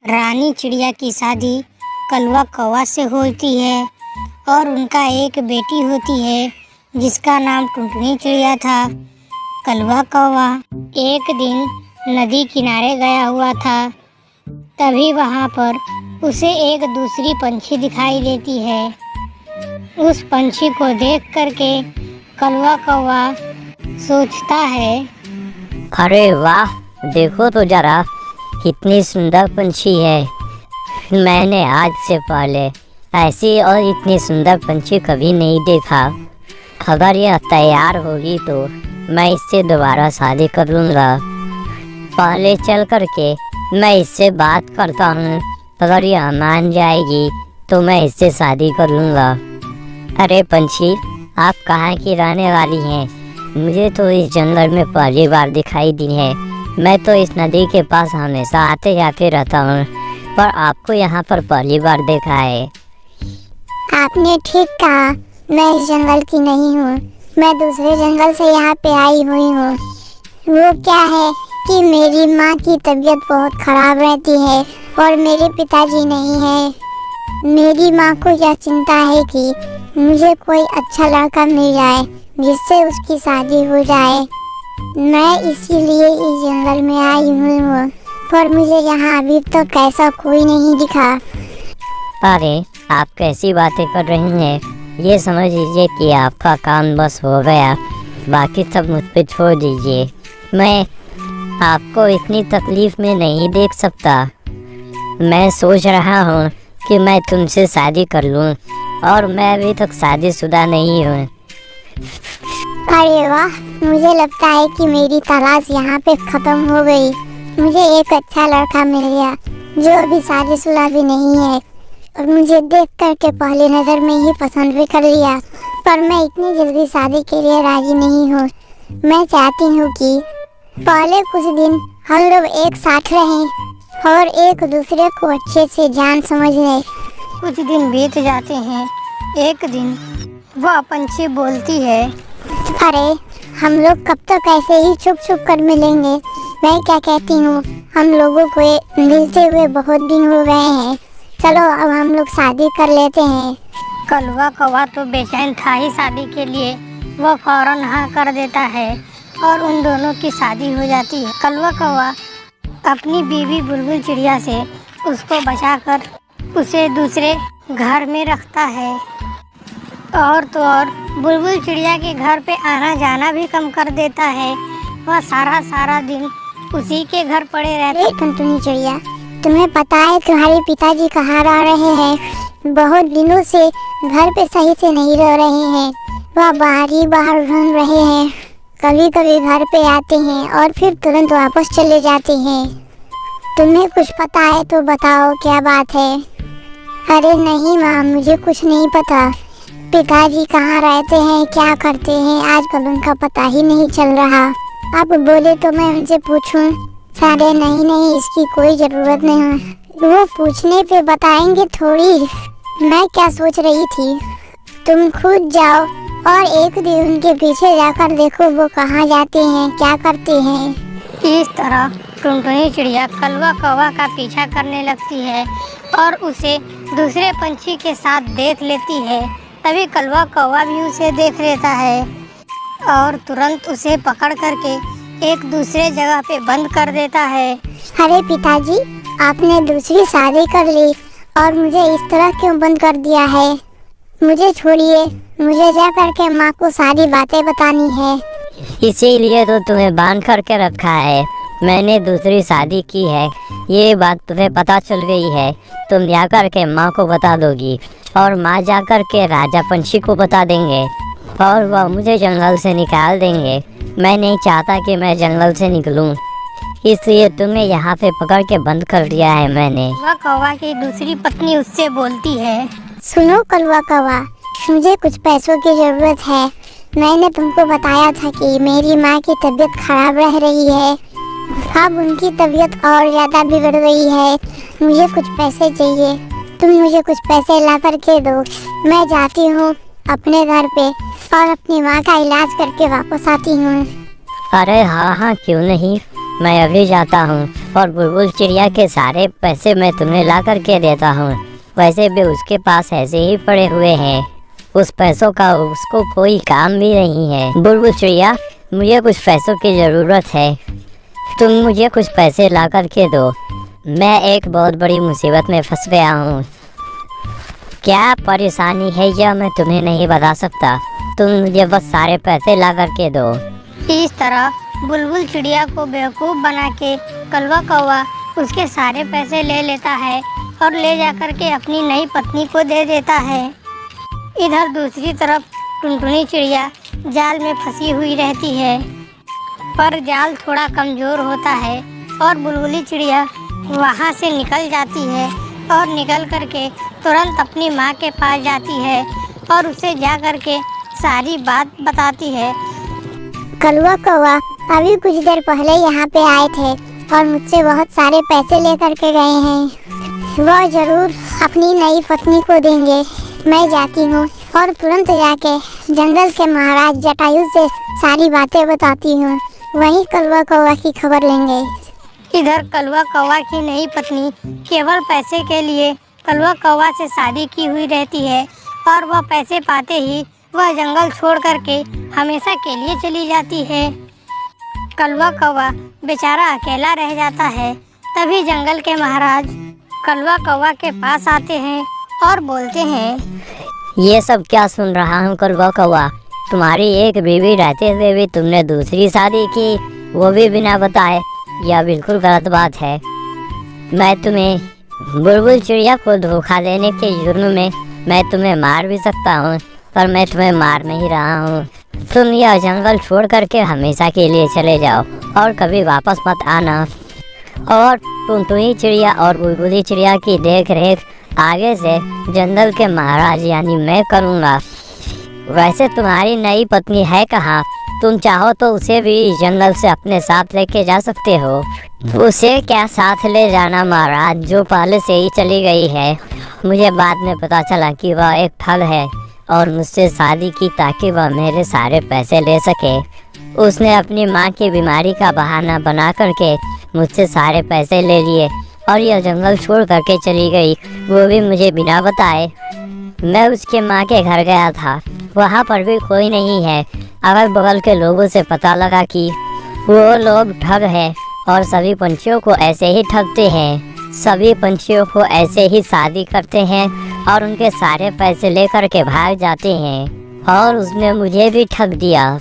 रानी चिड़िया की शादी कलवा कौवा से होती है और उनका एक बेटी होती है जिसका नाम टुनटुनी चिड़िया था। कलवा कौवा एक दिन नदी किनारे गया हुआ था। तभी वहाँ पर उसे एक दूसरी पंछी दिखाई देती है। उस पंछी को देख करके कलवा कौवा सोचता है, अरे वाह, देखो तो जरा कितनी सुंदर पंछी है। मैंने आज से पहले ऐसी और इतनी सुंदर पंछी कभी नहीं देखा। अगर यह तैयार होगी तो मैं इससे दोबारा शादी कर लूँगा। पहले चल करके मैं इससे बात करता हूँ। अगर यह मान जाएगी तो मैं इससे शादी कर लूँगा। अरे पंछी, आप कहाँ की रहने वाली हैं? मुझे तो इस जंगल में पहली बार दिखाई दी है। मैं तो इस नदी के पास हमेशा आते जाते रहता हूँ, पर आपको यहाँ पर पहली बार देखा है। आपने ठीक कहा, मैं इस जंगल की नहीं हूँ। मैं दूसरे जंगल से यहाँ पे आई हुई हूँ। वो क्या है कि मेरी माँ की तबीयत बहुत ख़राब रहती है और मेरे पिताजी नहीं है। मेरी माँ को यह चिंता है कि मुझे कोई अच्छा लड़का मिल जाए जिससे उसकी शादी हो जाए। मैं इसीलिए इस जंगल में आई हुई हूँ, पर मुझे यहाँ अभी तक ऐसा कोई नहीं दिखा। अरे आप कैसी बातें कर रही हैं? ये समझ लीजिए कि आपका काम बस हो गया, बाकी सब मुझ पे छोड़ दीजिए। मैं आपको इतनी तकलीफ में नहीं देख सकता। मैं सोच रहा हूँ कि मैं तुमसे शादी कर लूँ, और मैं अभी तक शादीशुदा नहीं हूँ। अरे वाह, मुझे लगता है कि मेरी तलाश यहाँ पे ख़त्म हो गई। मुझे एक अच्छा लड़का मिल गया जो अभी शादीशुदा भी नहीं है और मुझे देख करके पहली नज़र में ही पसंद भी कर लिया। पर मैं इतनी जल्दी शादी के लिए राजी नहीं हूँ। मैं चाहती हूँ कि पहले कुछ दिन हम लोग एक साथ रहें और एक दूसरे को अच्छे से जान समझ लें। कुछ दिन बीत जाते हैं। एक दिन वह पंछी बोलती है, अरे हम लोग कब तक ऐसे ही छुप छुप कर मिलेंगे? मैं क्या कहती हूँ, हम लोगों को मिलते हुए बहुत दिन हो गए हैं। चलो अब हम लोग शादी कर लेते हैं। कलवा कौवा तो बेचैन था ही शादी के लिए। वह फौरन हाँ कर देता है और उन दोनों की शादी हो जाती है। कलवा कौवा अपनी बीवी बुलबुल चिड़िया से उसको बचाकर उसे दूसरे घर में रखता है। और तो और बुलबुल चिड़िया के घर पे आना जाना भी कम कर देता है। वह सारा दिन उसी के घर पड़े रहते। टुनटुनी चिड़िया, तुम्हें पता है तुम्हारे पिताजी कहाँ रह रहे हैं? बहुत दिनों से घर पे सही से नहीं रह रहे हैं। वह बाहर घूम रहे हैं। कभी कभी घर पे आते हैं और फिर तुरंत वापस चले जाते हैं। तुम्हें कुछ पता है तो बताओ, क्या बात है? अरे नहीं माँ, मुझे कुछ नहीं पता। पिताजी कहाँ रहते हैं, क्या करते हैं, आजकल उनका पता ही नहीं चल रहा। आप बोले तो मैं उनसे पूछूं? अरे नहीं, इसकी कोई ज़रूरत नहीं है। वो पूछने पे बताएंगे थोड़ी। मैं क्या सोच रही थी, तुम खुद जाओ और एक दिन उनके पीछे जाकर देखो वो कहाँ जाते हैं, क्या करते हैं। इस तरह टुनटुनी चिड़िया कलवा कौवा का पीछा करने लगती है और उसे दूसरे पंछी के साथ देख लेती है। तभी कलवा कौवा भी उसे देख लेता है और तुरंत उसे पकड़ करके एक दूसरे जगह पे बंद कर देता है। अरे पिताजी, आपने दूसरी शादी कर ली और मुझे इस तरह क्यों बंद कर दिया है? मुझे छोड़िए, मुझे जा करके माँ को सारी बातें बतानी है। इसीलिए तो तुम्हें बांध करके रखा है। मैंने दूसरी शादी की है, ये बात तुम्हें पता चल गई है। तुम जाकर के माँ को बता दोगी और माँ जाकर के राजा पंछी को बता देंगे और वह मुझे जंगल से निकाल देंगे। मैं नहीं चाहता कि मैं जंगल से निकलूं, इसलिए तुम्हें यहाँ पे पकड़ के बंद कर दिया है मैंने। वह कौवा की दूसरी पत्नी उससे बोलती है, सुनो कलवा कौवा, मुझे कुछ पैसों की ज़रूरत है। मैंने तुमको बताया था कि मेरी माँ की तबीयत खराब रह रही है। अब उनकी तबीयत और ज़्यादा बिगड़ गई है। मुझे कुछ पैसे चाहिए। तुम मुझे कुछ पैसे ला कर के दो। मैं जाती हूँ अपने घर पे और अपनी माँ का इलाज करके वापस आती हूँ। अरे हाँ, क्यों नहीं। मैं अभी जाता हूँ और बुलबुल चिड़िया के सारे पैसे मैं तुम्हें ला कर के देता हूँ। वैसे भी उसके पास ऐसे ही पड़े हुए हैं, उस पैसों का उसको कोई काम भी नहीं है। बुलबुल चिड़िया, मुझे कुछ पैसों की ज़रूरत है, तुम मुझे कुछ पैसे ला कर के दो। मैं एक बहुत बड़ी मुसीबत में फंस गया हूँ। क्या परेशानी है यह मैं तुम्हें नहीं बता सकता, तुम मुझे बस सारे पैसे ला कर के दो। इस तरह बुलबुल चिड़िया को बेवकूफ़ बना के कलवा कौवा उसके सारे पैसे ले लेता है और ले जाकर के अपनी नई पत्नी को दे देता है। इधर दूसरी तरफ टुनटुनी चिड़िया जाल में फंसी हुई रहती है, पर जाल थोड़ा कमज़ोर होता है और बुलबुली चिड़िया वहाँ से निकल जाती है और निकल करके तुरंत अपनी माँ के पास जाती है और उसे जा करके सारी बात बताती है। कलवा कौवा अभी कुछ देर पहले यहाँ पे आए थे और मुझसे बहुत सारे पैसे लेकर के गए हैं। वह जरूर अपनी नई पत्नी को देंगे। मैं जाती हूँ और तुरंत जाके जंगल के महाराज जटायु से सारी बातें बताती हूँ, वहीं कलवा कौवा की खबर लेंगे। इधर कलवा कौवा की नई पत्नी केवल पैसे के लिए कलवा कौवा से शादी की हुई रहती है और वह पैसे पाते ही वह जंगल छोड़ करके हमेशा के लिए चली जाती है। कलवा कौवा बेचारा अकेला रह जाता है। तभी जंगल के महाराज कलवा कौवा के पास आते हैं और बोलते हैं, ये सब क्या सुन रहा हूँ कलवा कौवा, तुम्हारी एक बीवी रहते हुए भी तुमने दूसरी शादी की, वो भी बिना बताए। यह बिल्कुल गलत बात है। मैं तुम्हें बुलबुल चिड़िया को धोखा देने के जुर्म में मैं तुम्हें मार भी सकता हूँ, पर मैं तुम्हें मार नहीं रहा हूँ। तुम यह जंगल छोड़ करके हमेशा के लिए चले जाओ और कभी वापस मत आना। और टुनटुनी चिड़िया और बुलबुली चिड़िया की देख रेख आगे से जंगल के महाराज यानी मैं करूँगा। वैसे तुम्हारी नई पत्नी है कहाँ? तुम चाहो तो उसे भी इस जंगल से अपने साथ लेके जा सकते हो। उसे क्या साथ ले जाना महाराज, जो पहले से ही चली गई है। मुझे बाद में पता चला कि वह एक ठग है और मुझसे शादी की ताकि वह मेरे सारे पैसे ले सके। उसने अपनी माँ की बीमारी का बहाना बना करके मुझसे सारे पैसे ले लिए और यह जंगल छोड़ करके चली गई, वो भी मुझे बिना बताए। मैं उसके माँ के घर गया था, वहाँ पर भी कोई नहीं है। अगल बगल के लोगों से पता लगा कि वो लोग ठग हैं और सभी पंछियों को ऐसे ही ठगते हैं। सभी पंछियों को ऐसे ही शादी करते हैं और उनके सारे पैसे लेकर के भाग जाते हैं और उसने मुझे भी ठग दिया।